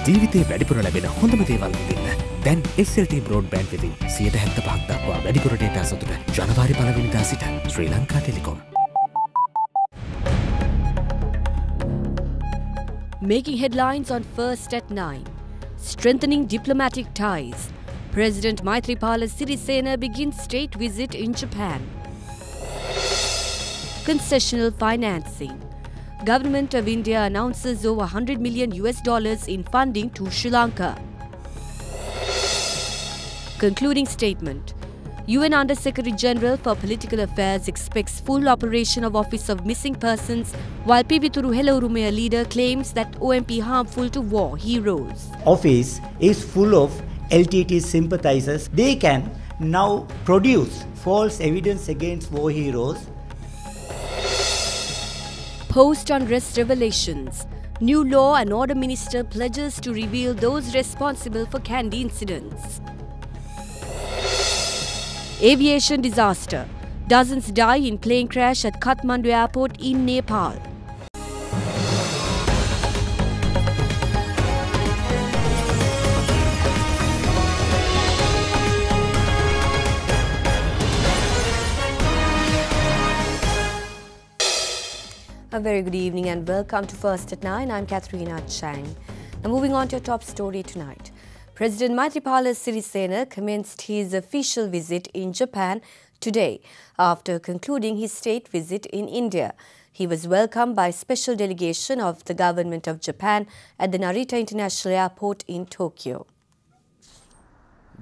ජීවිතේ වැඩිපුර ලැබෙන හොඳම දේවල් විඳින්න. දැන් SLT Broadband වෙතින් 75% දක්වා වැඩිපුර data සතුට ජනවාරි 1 වෙනිදා සිට Sri Lanka Telecom. Making headlines on First at 9. Strengthening diplomatic ties. President Maithripala Sirisena begins state visit in Japan. Concessional financing. Government of India announces over $100 million in funding to Sri Lanka. Concluding statement. UN Under-Secretary General for Political Affairs expects full operation of Office of Missing Persons, while Pivituru Helaurumeya leader claims that OMP harmful to war heroes. Office is full of LTT sympathizers. They can now produce false evidence against war heroes. Post-unrest revelations. New Law and Order Minister pledges to reveal those responsible for Kandy incidents. Aviation disaster. Dozens die in plane crash at Kathmandu airport in Nepal. A very good evening and welcome to First at 9. I'm Katharina Chang. Now moving on to your top story tonight. President Maithripala Sirisena commenced his official visit in Japan today after concluding his state visit in India. He was welcomed by a special delegation of the government of Japan at the Narita International Airport in Tokyo.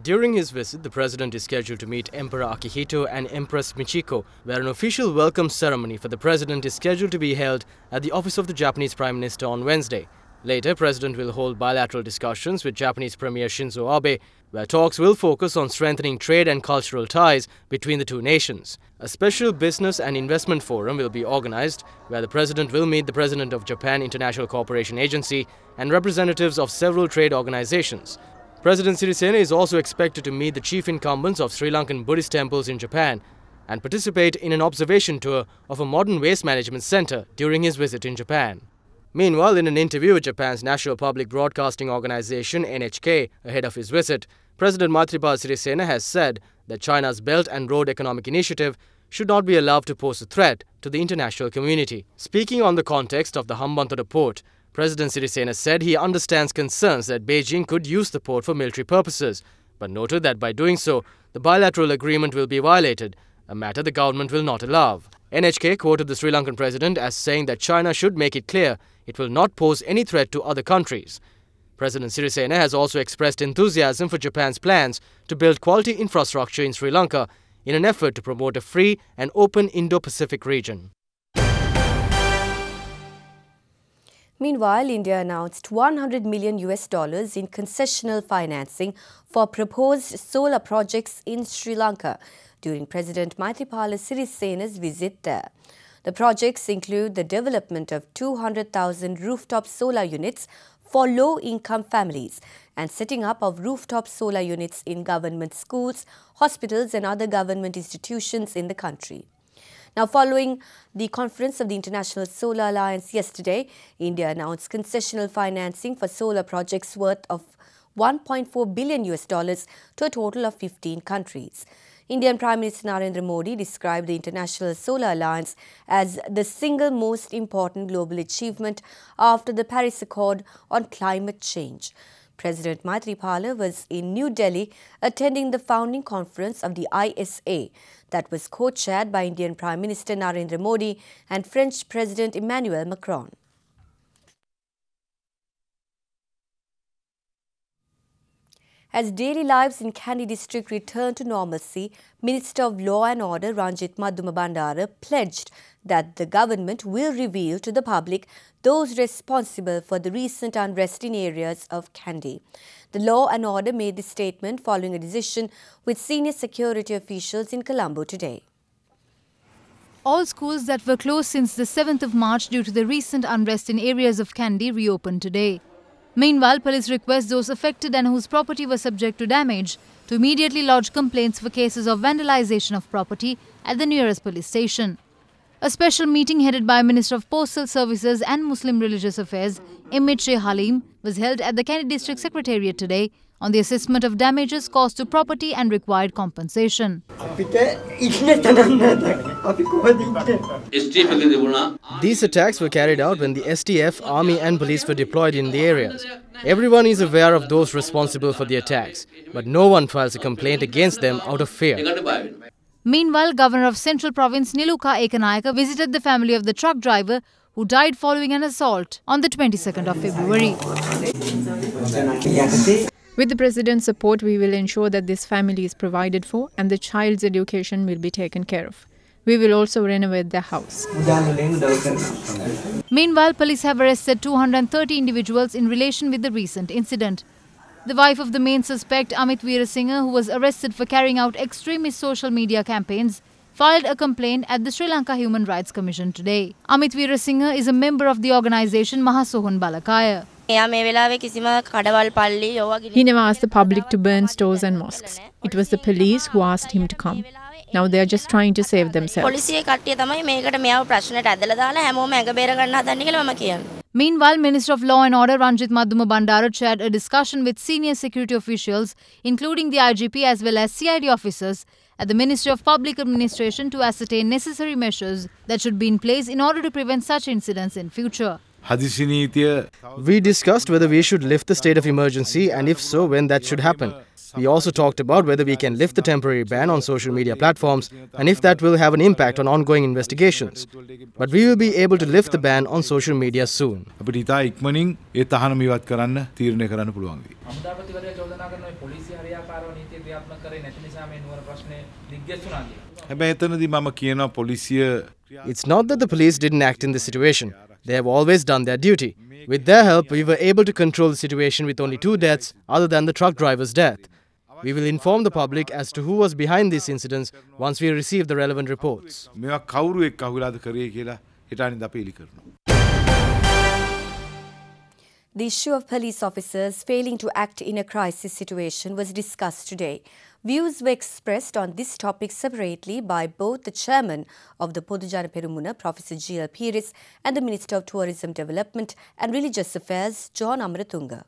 During his visit, the president is scheduled to meet Emperor Akihito and Empress Michiko, where an official welcome ceremony for the president is scheduled to be held at the office of the Japanese Prime Minister on Wednesday. Later, President will hold bilateral discussions with Japanese Premier Shinzo Abe, where talks will focus on strengthening trade and cultural ties between the two nations. A special business and investment forum will be organized, where the president will meet the president of Japan International Cooperation Agency and representatives of several trade organizations. President Sirisena is also expected to meet the chief incumbents of Sri Lankan Buddhist temples in Japan and participate in an observation tour of a modern waste management center during his visit in Japan. Meanwhile, in an interview with Japan's National Public Broadcasting Organization (NHK) ahead of his visit, President Maithripala Sirisena has said that China's Belt and Road Economic Initiative should not be allowed to pose a threat to the international community. Speaking on the context of the Hambantota port, President Sirisena said he understands concerns that Beijing could use the port for military purposes, but noted that by doing so, the bilateral agreement will be violated, a matter the government will not allow. NHK quoted the Sri Lankan president as saying that China should make it clear it will not pose any threat to other countries. President Sirisena has also expressed enthusiasm for Japan's plans to build quality infrastructure in Sri Lanka in an effort to promote a free and open Indo-Pacific region. Meanwhile, India announced $100 million in concessional financing for proposed solar projects in Sri Lanka during President Maithripala Sirisena's visit there. The projects include the development of 200,000 rooftop solar units for low-income families and setting up of rooftop solar units in government schools, hospitals and other government institutions in the country. Now, following the conference of the International Solar Alliance yesterday, India announced concessional financing for solar projects worth of $1.4 billion to a total of 15 countries. Indian Prime Minister Narendra Modi described the International Solar Alliance as the single most important global achievement after the Paris Accord on climate change. President Maithripala was in New Delhi attending the founding conference of the AIESEC that was co-chaired by Indian Prime Minister Narendra Modi and French President Emmanuel Macron. As daily lives in Kandy district return to normalcy, Minister of Law and Order Ranjith Maduma Bandara pledged that the government will reveal to the public those responsible for the recent unrest in areas of Kandy. The Law and Order made this statement following a decision with senior security officials in Colombo today. All schools that were closed since the 7th of March due to the recent unrest in areas of Kandy reopened today. Meanwhile, police request those affected and whose property was subject to damage to immediately lodge complaints for cases of vandalization of property at the nearest police station. A special meeting headed by Minister of Postal Services and Muslim Religious Affairs, M.H.A. Halim, was held at the Kandy District Secretariat today on the assessment of damages caused to property and required compensation. These attacks were carried out when the STF, Army and police were deployed in the areas. Everyone is aware of those responsible for the attacks, but no one files a complaint against them out of fear. Meanwhile, Governor of Central Province Niluka Ekanayaka visited the family of the truck driver who died following an assault on the 22nd of February. With the President's support, we will ensure that this family is provided for and the child's education will be taken care of. We will also renovate their house. Meanwhile, police have arrested 230 individuals in relation with the recent incident. The wife of the main suspect, Amit Veerasinghe, who was arrested for carrying out extremist social media campaigns, filed a complaint at the Sri Lanka Human Rights Commission today. Amit Veerasinghe is a member of the organisation Mahasohan Balakaya. He never asked the public to burn stores and mosques. It was the police who asked him to come. Now they are just trying to save themselves. Meanwhile, Minister of Law and Order Ranjit Madhuma Bandara chaired a discussion with senior security officials, including the IGP as well as CID officers, at the Ministry of Public Administration to ascertain necessary measures that should be in place in order to prevent such incidents in future. We discussed whether we should lift the state of emergency and if so, when that should happen. We also talked about whether we can lift the temporary ban on social media platforms and if that will have an impact on ongoing investigations. But we will be able to lift the ban on social media soon. It's not that the police didn't act in this situation. They have always done their duty. With their help, we were able to control the situation with only 2 deaths other than the truck driver's death. We will inform the public as to who was behind these incidents once we receive the relevant reports. The issue of police officers failing to act in a crisis situation was discussed today. Views were expressed on this topic separately by both the chairman of the Podujana Perumuna, Professor G.L. Pires, and the Minister of Tourism Development and Religious Affairs, John Amaratunga.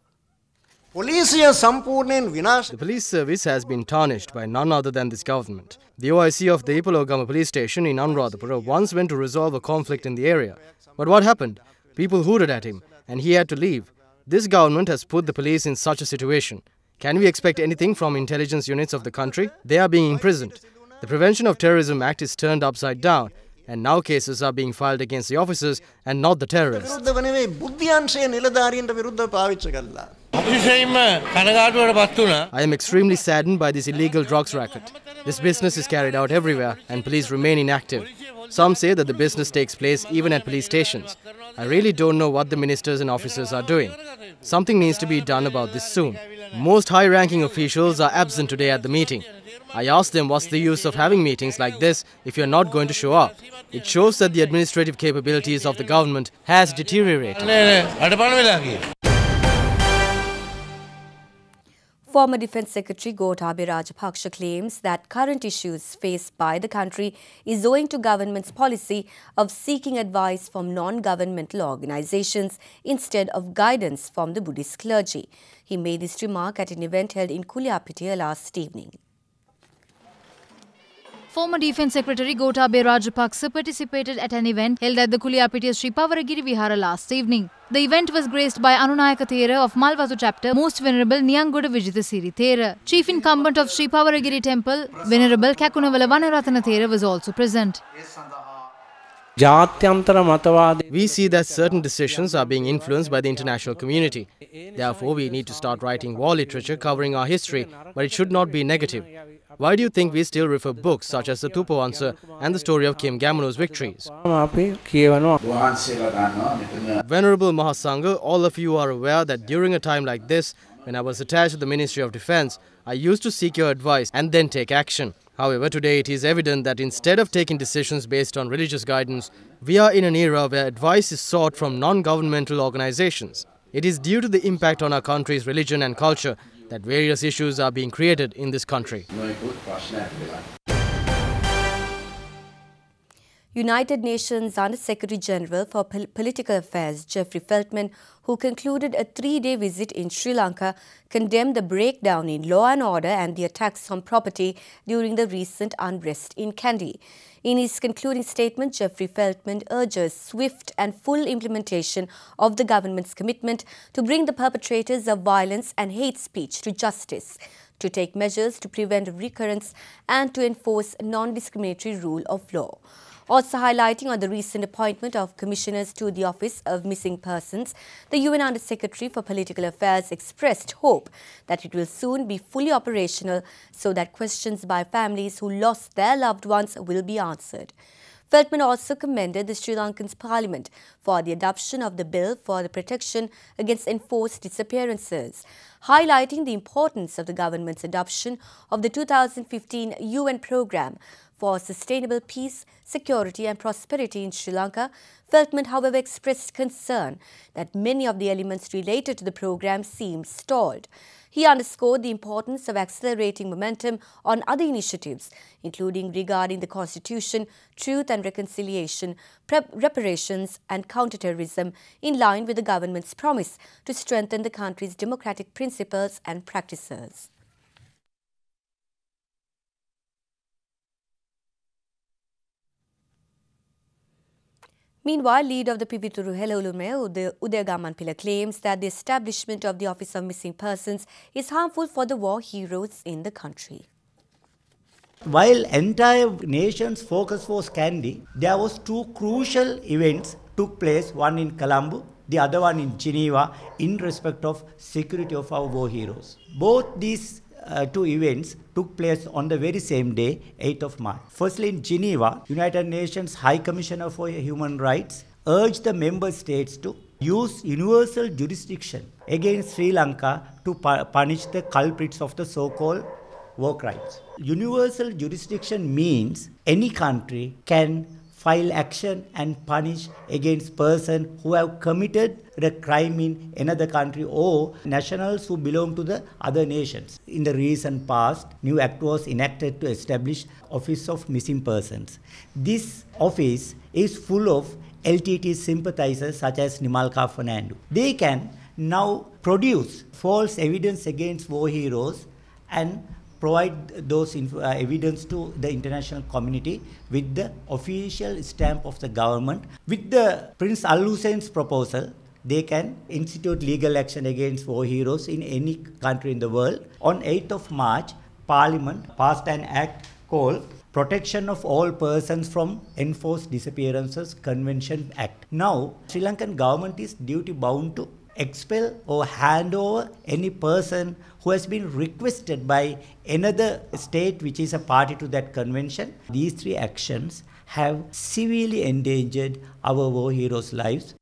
The police service has been tarnished by none other than this government. The OIC of the Ipologama police station in Anuradhapura once went to resolve a conflict in the area. But what happened? People hooted at him and he had to leave. This government has put the police in such a situation. Can we expect anything from intelligence units of the country? They are being imprisoned. The Prevention of Terrorism Act is turned upside down, and now cases are being filed against the officers and not the terrorists. I am extremely saddened by this illegal drugs racket. This business is carried out everywhere and police remain inactive. Some say that the business takes place even at police stations. I really don't know what the ministers and officers are doing. Something needs to be done about this soon. Most high-ranking officials are absent today at the meeting. I asked them what's the use of having meetings like this if you're not going to show up. It shows that the administrative capabilities of the government has deteriorated. Former Defence Secretary Gotabaya Rajapaksa claims that current issues faced by the country is owing to government's policy of seeking advice from non-governmental organisations instead of guidance from the Buddhist clergy. He made this remark at an event held in Kuliapitiya last evening. Former Defence Secretary Gotabaya Rajapaksa participated at an event held at the Kuliapitiya Sri Pavaragiri Vihara last evening. The event was graced by Anunayaka Thera of Malwatu Chapter, Most Venerable Niyangoda Vijitasiri Thera. Chief Incumbent of Sri Pavaragiri Temple, Venerable Kakunavala Vanaratana Thera was also present. We see that certain decisions are being influenced by the international community. Therefore, we need to start writing war literature covering our history, but it should not be negative. Why do you think we still refer books such as the Tupowansa and the story of Kim Gamunu's victories? Venerable Mahasangha, all of you are aware that during a time like this, when I was attached to the Ministry of Defence, I used to seek your advice and then take action. However, today it is evident that instead of taking decisions based on religious guidance, we are in an era where advice is sought from non-governmental organizations. It is due to the impact on our country's religion and culture that various issues are being created in this country. United Nations Under-Secretary General for Political Affairs Jeffrey Feltman, who concluded a 3-day visit in Sri Lanka, condemned the breakdown in law and order and the attacks on property during the recent unrest in Kandy. In his concluding statement, Jeffrey Feltman urges swift and full implementation of the government's commitment to bring the perpetrators of violence and hate speech to justice, to take measures to prevent recurrence and to enforce non-discriminatory rule of law. Also highlighting on the recent appointment of commissioners to the Office of Missing Persons, the UN Under-Secretary for Political Affairs expressed hope that it will soon be fully operational so that questions by families who lost their loved ones will be answered. Feltman also commended the Sri Lankan Parliament for the adoption of the bill for the protection against enforced disappearances, highlighting the importance of the government's adoption of the 2015 UN programme for sustainable peace, security and prosperity in Sri Lanka. Feltman, however, expressed concern that many of the elements related to the programme seem stalled. He underscored the importance of accelerating momentum on other initiatives, including regarding the Constitution, truth and reconciliation, reparations and counterterrorism, in line with the government's promise to strengthen the country's democratic principles and practices. Meanwhile, leader of the Pivituru Helolume, Udayagamanpila, claims that the establishment of the Office of Missing Persons is harmful for the war heroes in the country. While entire nation's focus was Kandy, there was two crucial events took place, one in Colombo, the other one in Geneva, in respect of security of our war heroes. Both these two events took place on the very same day, 8th of March. Firstly, in Geneva, United Nations High Commissioner for Human Rights urged the member states to use universal jurisdiction against Sri Lanka to punish the culprits of the so-called war crimes. Universal jurisdiction means any country can file action and punish against persons who have committed the crime in another country or nationals who belong to the other nations. In the recent past, new act was enacted to establish Office of Missing Persons. This office is full of LTT sympathizers such as Nimalka Fernando. They can now produce false evidence against war heroes and provide those evidence to the international community with the official stamp of the government. With the Prince Al Hussein's proposal, they can institute legal action against war heroes in any country in the world. On 8th of March, Parliament passed an act called Protection of All Persons from Enforced Disappearances Convention Act. Now, Sri Lankan government is duty bound to expel or hand over any person who has been requested by another state which is a party to that convention. These three actions have severely endangered our war heroes' lives.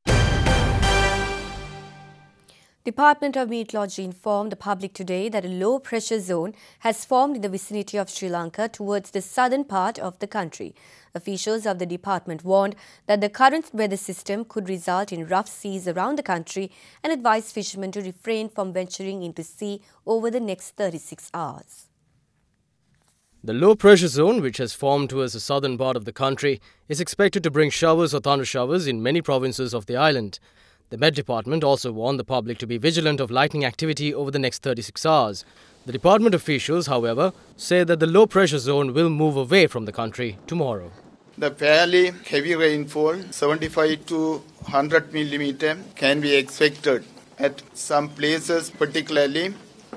Department of Meteorology informed the public today that a low-pressure zone has formed in the vicinity of Sri Lanka towards the southern part of the country. Officials of the department warned that the current weather system could result in rough seas around the country and advised fishermen to refrain from venturing into sea over the next 36 hours. The low-pressure zone, which has formed towards the southern part of the country, is expected to bring showers or thunder showers in many provinces of the island. The Met Department also warned the public to be vigilant of lightning activity over the next 36 hours. The department officials, however, say that the low-pressure zone will move away from the country tomorrow. The fairly heavy rainfall, 75 to 100 millimeter, can be expected at some places, particularly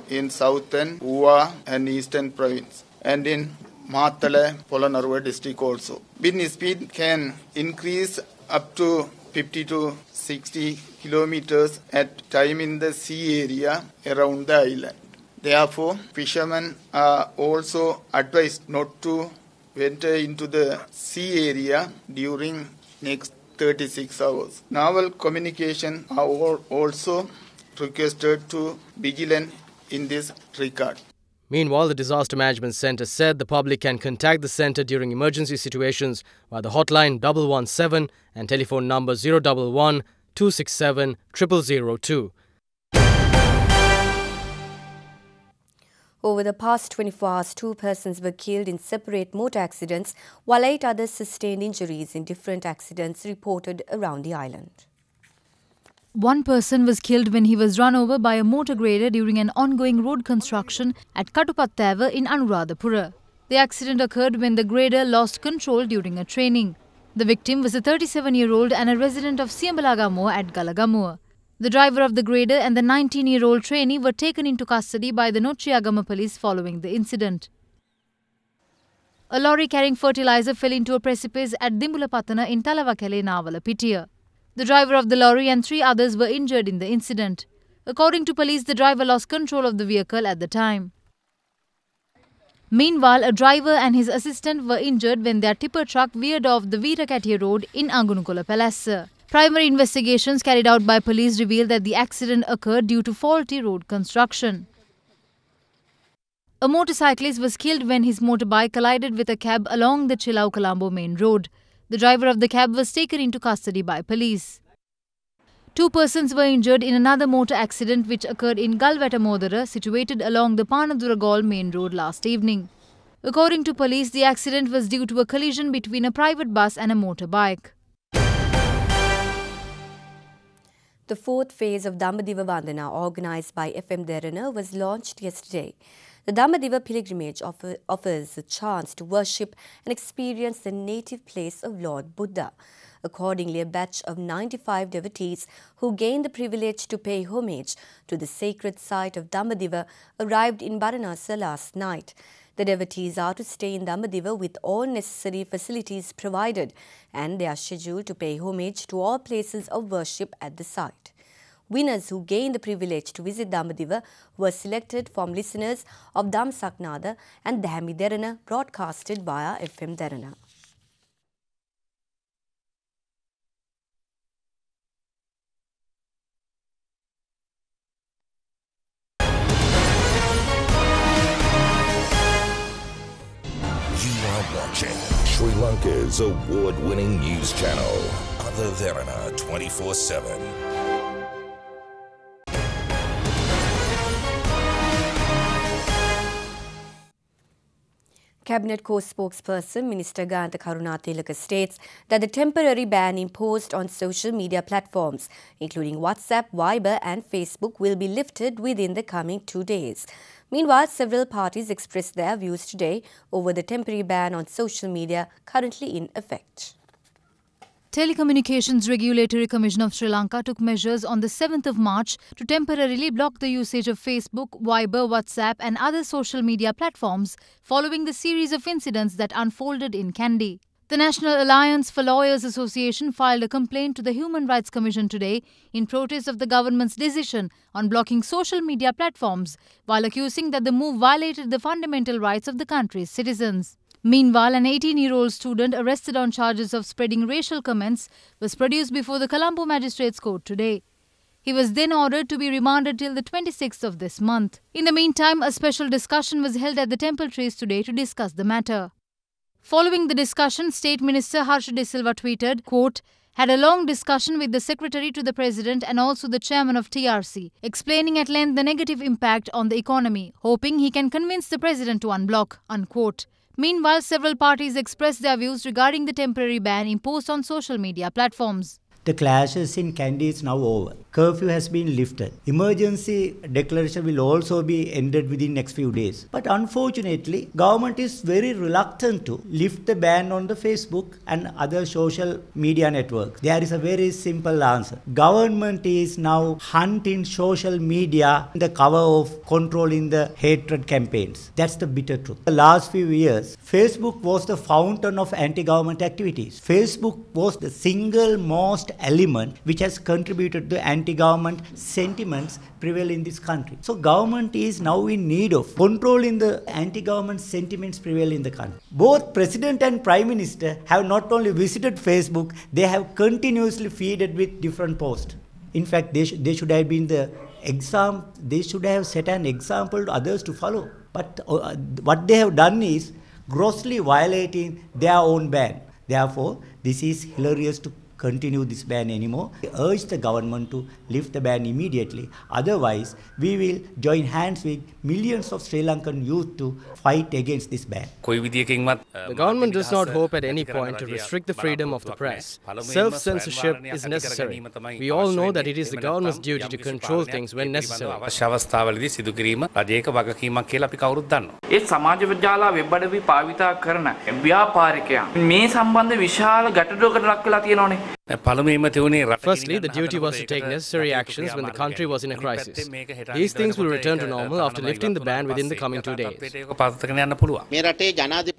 in southern Ua and eastern province, and in Mattala, Polonnaruwa district also. Wind speed can increase up to 50 to 60 kilometers at time in the sea area around the island. Therefore, fishermen are also advised not to enter into the sea area during next 36 hours. Naval communication are also requested to be vigilant in this regard. Meanwhile, the Disaster Management Centre said the public can contact the centre during emergency situations via the hotline 117 and telephone number 011 267 0002. Over the past 24 hours, 2 persons were killed in separate motor accidents, while 8 others sustained injuries in different accidents reported around the island. One person was killed when he was run over by a motor grader during an ongoing road construction at Katupattava in Anuradhapura. The accident occurred when the grader lost control during a training. The victim was a 37-year-old and a resident of Siambalagamuwa at Galagamuwa. The driver of the grader and the 19-year-old trainee were taken into custody by the Nochiagama police following the incident. A lorry carrying fertilizer fell into a precipice at Dimbulapatana in Talavakele, Navalapitiya. The driver of the lorry and 3 others were injured in the incident. According to police, the driver lost control of the vehicle at the time. Meanwhile, a driver and his assistant were injured when their tipper truck veered off the Veerakatiya road in Angunukola Palassa. Primary investigations carried out by police revealed that the accident occurred due to faulty road construction. A motorcyclist was killed when his motorbike collided with a cab along the Chillau-Colombo main road. The driver of the cab was taken into custody by police. 2 persons were injured in another motor accident which occurred in Galvatamodara, situated along the Panaduragol main road last evening. According to police, the accident was due to a collision between a private bus and a motorbike. The 4th phase of Dambadiva Vandana, organised by FM Derana, was launched yesterday. The Dambadiva pilgrimage offers a chance to worship and experience the native place of Lord Buddha. Accordingly, a batch of 95 devotees who gained the privilege to pay homage to the sacred site of Dambadiva arrived in Varanasi last night. The devotees are to stay in Dambadiva with all necessary facilities provided, and they are scheduled to pay homage to all places of worship at the site. Winners who gained the privilege to visit Dambadiva were selected from listeners of Damsaknada and Dhammi Derana, broadcasted via FM Derana. Watching Sri Lanka's award-winning news channel, Other Derana 24/7. Cabinet co-spokesperson Minister Ganta Karunatilaka states that the temporary ban imposed on social media platforms, including WhatsApp, Viber and Facebook, will be lifted within the coming 2 days. Meanwhile, several parties expressed their views today over the temporary ban on social media currently in effect. Telecommunications Regulatory Commission of Sri Lanka took measures on the 7th of March to temporarily block the usage of Facebook, Viber, WhatsApp and other social media platforms following the series of incidents that unfolded in Kandy. The National Alliance for Lawyers Association filed a complaint to the Human Rights Commission today in protest of the government's decision on blocking social media platforms, while accusing that the move violated the fundamental rights of the country's citizens. Meanwhile, an 18-year-old student arrested on charges of spreading racial comments was produced before the Colombo Magistrates Court today. He was then ordered to be remanded till the 26th of this month. In the meantime, a special discussion was held at the Temple Trees today to discuss the matter. Following the discussion, State Minister Harsha De Silva tweeted, quote, "Had a long discussion with the Secretary to the President and also the Chairman of TRC, explaining at length the negative impact on the economy, hoping he can convince the President to unblock," unquote. Meanwhile, several parties expressed their views regarding the temporary ban imposed on social media platforms. The clashes in Kandy is now over. Curfew has been lifted. Emergency declaration will also be ended within next few days. But unfortunately, government is very reluctant to lift the ban on the Facebook and other social media networks. There is a very simple answer. Government is now hunting social media in the cover of controlling the hatred campaigns. That's the bitter truth. The last few years, Facebook was the fountain of anti-government activities. Facebook was the single most element which has contributed to anti-government sentiments prevail in this country. So government is now in need of controlling the anti-government sentiments prevail in the country. Both President and Prime Minister have not only visited Facebook, they have continuously feeded with different posts. In fact, they should have been the example. They should have set an example to others to follow. But what they have done is grossly violating their own ban. Therefore, this is hilarious to continue this ban anymore. We urge the government to lift the ban immediately. Otherwise, we will join hands with millions of Sri Lankan youth to fight against this ban. The government does not hope at any point to restrict the freedom of the press. Self-censorship is necessary. We all know that it is the government's duty to control things when necessary. ඒ සමාජ විද්‍යාල web අඩවි භාවිතා කරන ව්‍යාපාරිකයන් මේ සම්බන්ධ විශාල ගැටලුවකට ලක් වෙලා තියෙනවානේ. Firstly, the duty was to take necessary actions when the country was in a crisis. These things will return to normal after lifting the ban within the coming 2 days.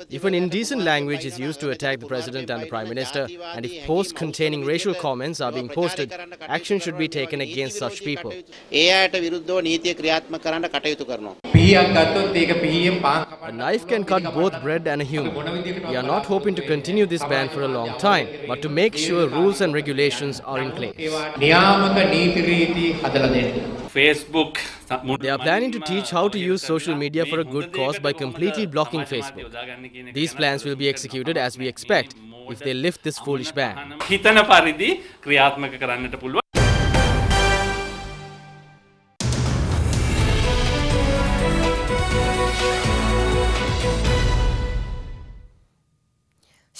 If an indecent language is used to attack the President and the Prime Minister, and if posts containing racial comments are being posted, action should be taken against such people. A knife can cut both bread and a human. We are not hoping to continue this ban for a long time, but to make sure rules and regulations are in place. They are planning to teach how to use social media for a good cause by completely blocking Facebook. These plans will be executed as we expect if they lift this foolish ban.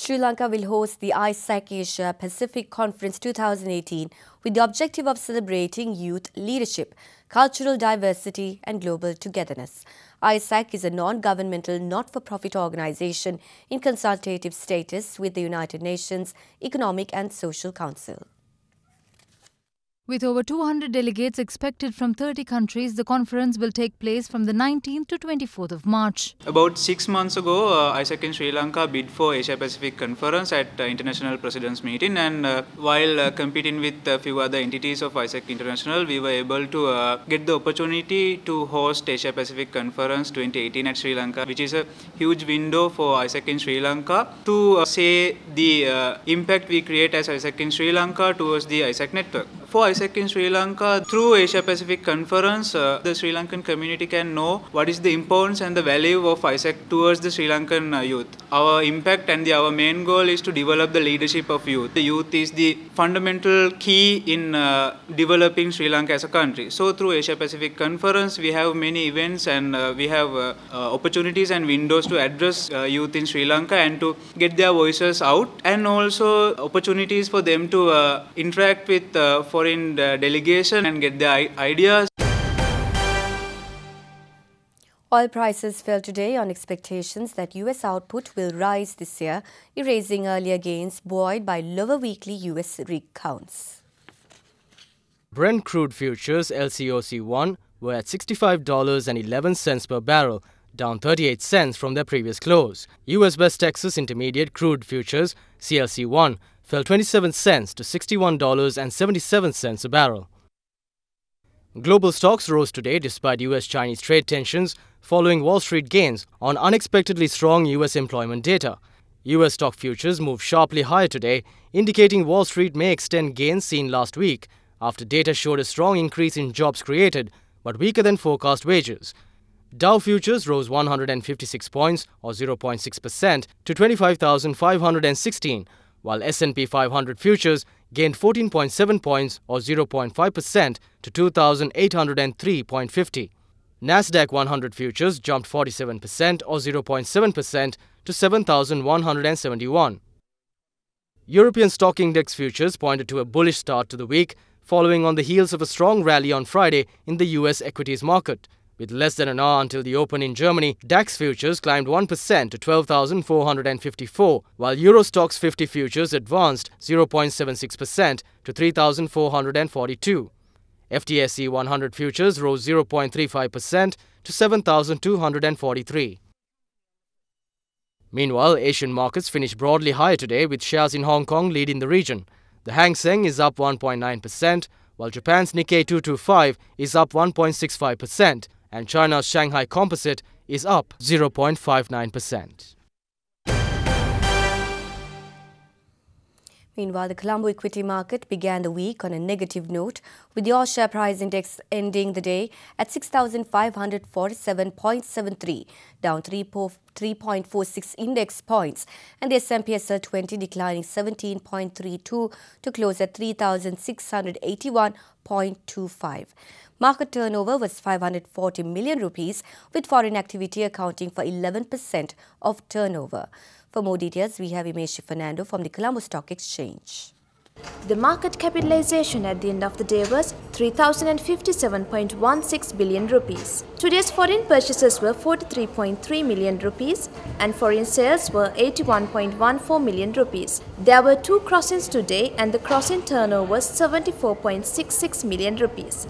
Sri Lanka will host the AIESEC Asia Pacific Conference 2018 with the objective of celebrating youth leadership, cultural diversity and global togetherness. AIESEC is a non-governmental, not-for-profit organization in consultative status with the United Nations Economic and Social Council. With over 200 delegates expected from 30 countries, the conference will take place from the 19th to 24th of March. About 6 months ago, AIESEC in Sri Lanka bid for Asia Pacific Conference at International Presidents Meeting, and while competing with a few other entities of AIESEC International, we were able to get the opportunity to host Asia Pacific Conference 2018 at Sri Lanka, which is a huge window for AIESEC in Sri Lanka to say the impact we create as AIESEC in Sri Lanka towards the AIESEC network. For AIESEC in Sri Lanka, through Asia Pacific Conference, the Sri Lankan community can know what is the importance and the value of AIESEC towards the Sri Lankan youth. Our impact and our main goal is to develop the leadership of youth. The youth is the fundamental key in developing Sri Lanka as a country. So through Asia Pacific Conference, we have many events and we have opportunities and windows to address youth in Sri Lanka and to get their voices out, and also opportunities for them to interact with foreign delegation and get their ideas. Oil prices fell today on expectations that US output will rise this year, erasing earlier gains buoyed by lower weekly US rig counts. Brent crude futures LCOC1 were at $65.11 per barrel, down 38 cents from their previous close. US West Texas Intermediate crude futures CLC1 fell 27 cents to $61.77 a barrel. Global stocks rose today despite US-Chinese trade tensions following Wall Street gains on unexpectedly strong US employment data. US stock futures moved sharply higher today, indicating Wall Street may extend gains seen last week after data showed a strong increase in jobs created but weaker than forecast wages. Dow futures rose 156 points or 0.6% to 25,516, while S&P 500 futures gained 14.7 points or 0.5% to 2,803.50. Nasdaq 100 futures jumped 47% or 0.7% to 7,171. European stock index futures pointed to a bullish start to the week, following on the heels of a strong rally on Friday in the US equities market. With less than an hour until the open in Germany, DAX futures climbed 1% to 12,454, while Euro Stoxx 50 futures advanced 0.76% to 3,442. FTSE 100 futures rose 0.35% to 7,243. Meanwhile, Asian markets finished broadly higher today, with shares in Hong Kong leading the region. The Hang Seng is up 1.9%, while Japan's Nikkei 225 is up 1.65%, and China's Shanghai Composite is up 0.59%. Meanwhile, the Colombo equity market began the week on a negative note, with the all-share price index ending the day at 6,547.73, down 3.46 index points, and the S&P SL 20 declining 17.32 to close at 3,681.25. Market turnover was 540 million rupees, with foreign activity accounting for 11% of turnover. For more details, we have Imeshi Fernando from the Colombo Stock Exchange. The market capitalization at the end of the day was 3,057.16 billion rupees. Today's foreign purchases were 43.3 million rupees and foreign sales were 81.14 million rupees. There were 2 crossings today and the crossing turnover was 74.66 million rupees.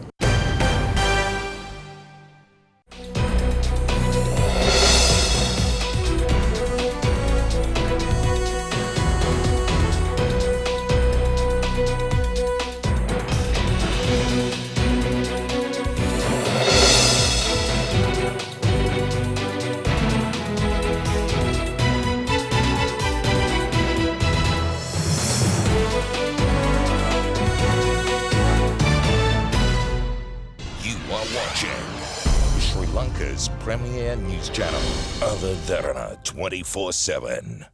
Sri Lanka's premier news channel, Derana 24/7.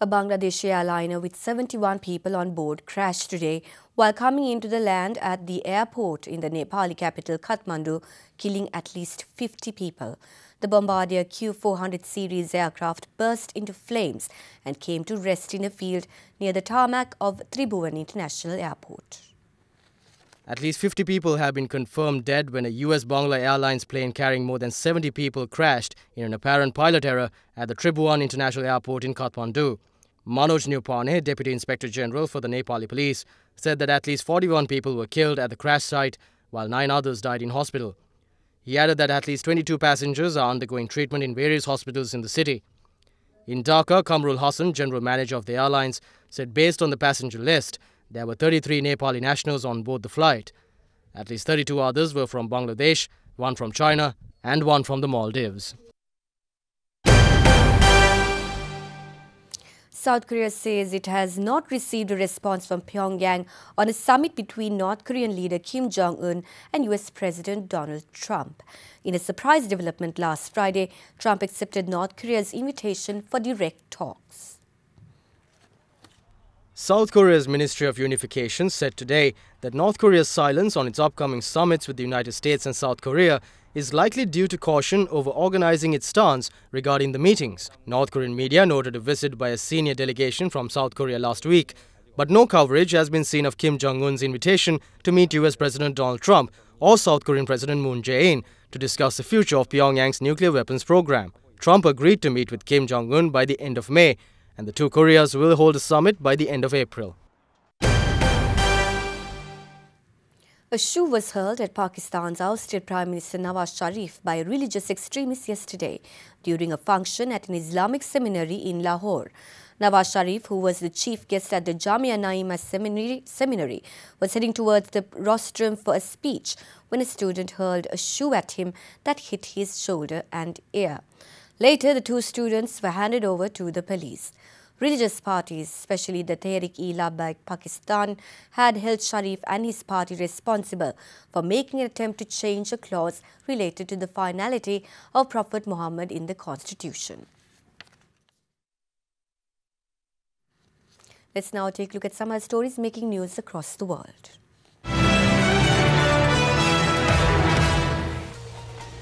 A Bangladeshi airliner with 71 people on board crashed today while coming into the land at the airport in the Nepali capital Kathmandu, killing at least 50 people. The Bombardier Q400 series aircraft burst into flames and came to rest in a field near the tarmac of Tribhuvan International Airport. At least 50 people have been confirmed dead when a US Bangla Airlines plane carrying more than 70 people crashed in an apparent pilot error at the Tribhuvan International Airport in Kathmandu. Manoj Nupane, Deputy Inspector General for the Nepali Police, said that at least 41 people were killed at the crash site while 9 others died in hospital. He added that at least 22 passengers are undergoing treatment in various hospitals in the city. In Dhaka, Kamrul Hassan, General Manager of the airlines, said based on the passenger list, there were 33 Nepali nationals on board the flight. At least 32 others were from Bangladesh, 1 from China and 1 from the Maldives. South Korea says it has not received a response from Pyongyang on a summit between North Korean leader Kim Jong-un and US President Donald Trump. In a surprise development last Friday, Trump accepted North Korea's invitation for direct talks. South Korea's Ministry of Unification said today that North Korea's silence on its upcoming summits with the United States and South Korea is likely due to caution over organizing its stance regarding the meetings. North Korean media noted a visit by a senior delegation from South Korea last week, but no coverage has been seen of Kim Jong-un's invitation to meet US President Donald Trump or South Korean President Moon Jae-in to discuss the future of Pyongyang's nuclear weapons program. Trump agreed to meet with Kim Jong-un by the end of May, and the two Koreas will hold a summit by the end of April. A shoe was hurled at Pakistan's ousted Prime Minister Nawaz Sharif by religious extremists yesterday during a function at an Islamic seminary in Lahore. Nawaz Sharif, who was the chief guest at the Jamia Naima seminary, was heading towards the rostrum for a speech when a student hurled a shoe at him that hit his shoulder and ear. Later, the two students were handed over to the police. Religious parties, especially the Tehreek-e-Labbaik Pakistan, had held Sharif and his party responsible for making an attempt to change a clause related to the finality of Prophet Muhammad in the constitution. Let's now take a look at some other stories making news across the world.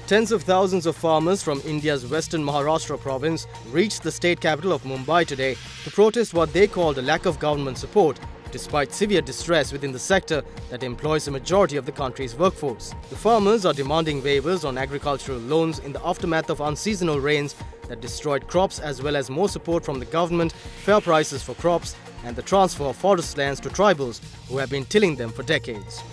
Tens of thousands of farmers from India's western Maharashtra province reached the state capital of Mumbai today to protest what they called a lack of government support, despite severe distress within the sector that employs the majority of the country's workforce. The farmers are demanding waivers on agricultural loans in the aftermath of unseasonal rains that destroyed crops, as well as more support from the government, fair prices for crops, and the transfer of forest lands to tribals who have been tilling them for decades.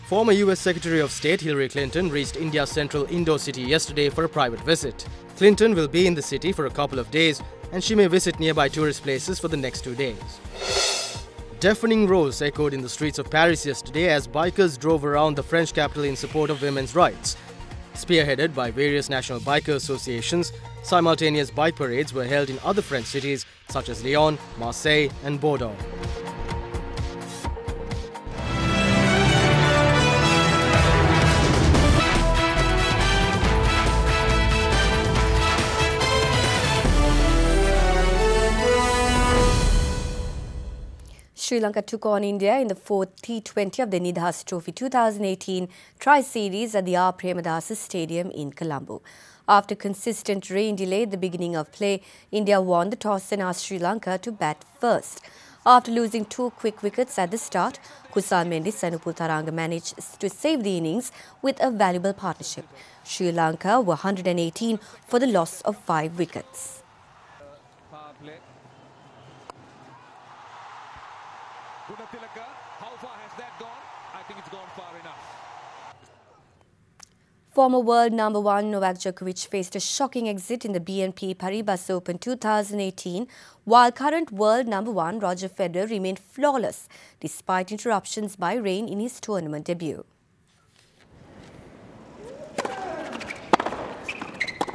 Former US Secretary of State Hillary Clinton reached India's central Indore city yesterday for a private visit. Clinton will be in the city for a couple of days, and she may visit nearby tourist places for the next 2 days. Deafening roars echoed in the streets of Paris yesterday as bikers drove around the French capital in support of women's rights. Spearheaded by various national biker associations, simultaneous bike parades were held in other French cities such as Lyon, Marseille and Bordeaux. Sri Lanka took on India in the fourth T20 of the Nidhas Trophy 2018 Tri-Series at the R. Premadasa Stadium in Colombo. After consistent rain delayed the beginning of play, India won the toss and asked Sri Lanka to bat first. After losing 2 quick wickets at the start, Kusal Mendis and Upul Taranga managed to save the innings with a valuable partnership. Sri Lanka were 118 for the loss of 5 wickets. How far has that gone? I think it's gone far enough. Former world number 1 Novak Djokovic faced a shocking exit in the BNP Paribas Open 2018, while current world number 1 Roger Federer remained flawless despite interruptions by rain in his tournament debut.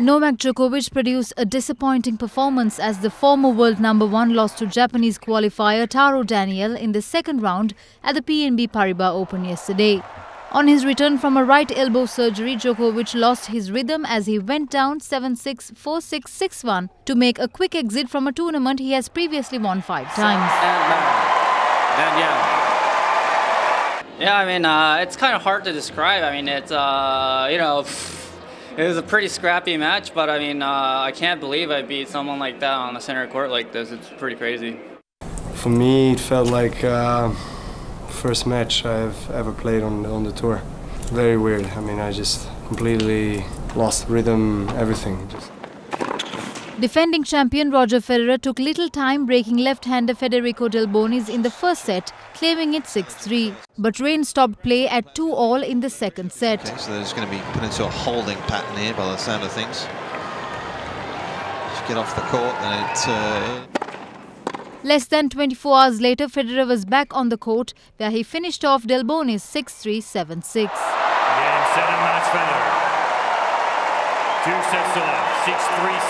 Novak Djokovic produced a disappointing performance as the former world number 1 lost to Japanese qualifier Taro Daniel in the second round at the BNP Paribas Open yesterday. On his return from a right elbow surgery, Djokovic lost his rhythm as he went down 7-6, 4-6, 6-1 to make a quick exit from a tournament he has previously won 5 times. Yeah, I mean, it's kind of hard to describe. I mean, it's, it was a pretty scrappy match, but I mean, I can't believe I beat someone like that on the center court like this. It's pretty crazy. For me, it felt like first match I've ever played on the tour. Very weird. I mean, I just completely lost rhythm, everything. Defending champion Roger Federer took little time breaking left-hander Federico Del Bonis in the first set, claiming it 6-3. But rain stopped play at 2-all in the second set. Okay, so they're just going to be put into a holding pattern here by the sound of things. Just get off the court, then Less than 24 hours later, Federer was back on the court, where he finished off Del Bonis 6-3, 7-6. Game, 7 match Federer. 2 sets to love, 6-3, 7-6.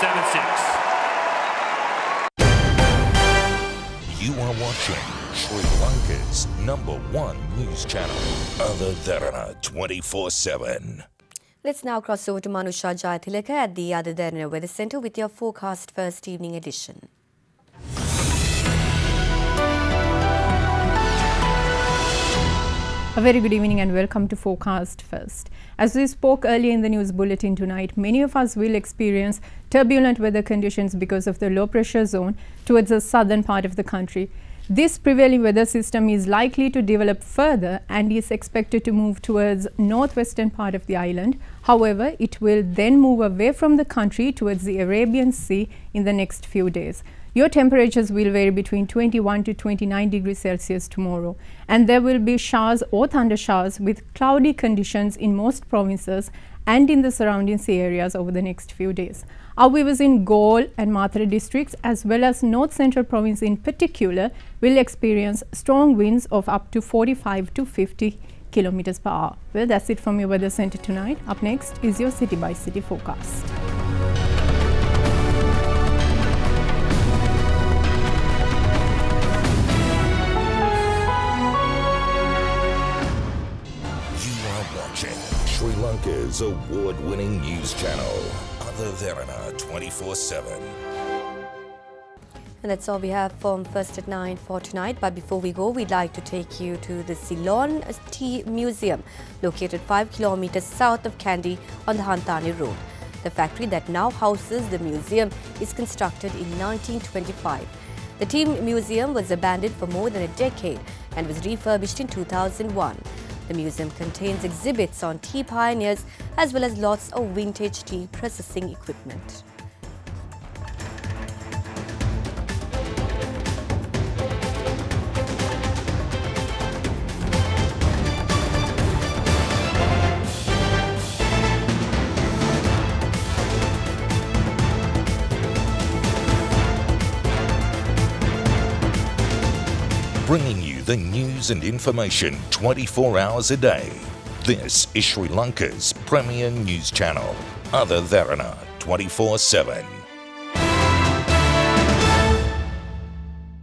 You are watching Sri Lanka's #1 news channel, Derana 24/7. Let's now cross over to Manusha Jayathilaka at the Derana Weather Centre with your forecast first evening edition. A very good evening and welcome to Forecast First. As we spoke earlier in the news bulletin tonight, many of us will experience turbulent weather conditions because of the low pressure zone towards the southern part of the country. This prevailing weather system is likely to develop further and is expected to move towards northwestern part of the island. However, it will then move away from the country towards the Arabian Sea in the next few days. Your temperatures will vary between 21 to 29 degrees Celsius tomorrow, and there will be showers or thunder showers with cloudy conditions in most provinces and in the surrounding sea areas over the next few days. Our viewers in Galle and Mathura districts as well as North Central province in particular will experience strong winds of up to 45 to 50 kilometers per hour. Well, that's it from your weather center tonight. Up next is your city by city forecast. Sri Lanka's award-winning news channel, Derana 24/7. And that's all we have from First at 9 for tonight. But before we go, we'd like to take you to the Ceylon Tea Museum, located 5 kilometers south of Kandy on the Hantani Road. The factory that now houses the museum is constructed in 1925. The tea museum was abandoned for more than a decade and was refurbished in 2001. The museum contains exhibits on tea pioneers as well as lots of vintage tea processing equipment. Bringing you the news and information 24 hours a day. This is Sri Lanka's premier news channel, Other Derana 24/7.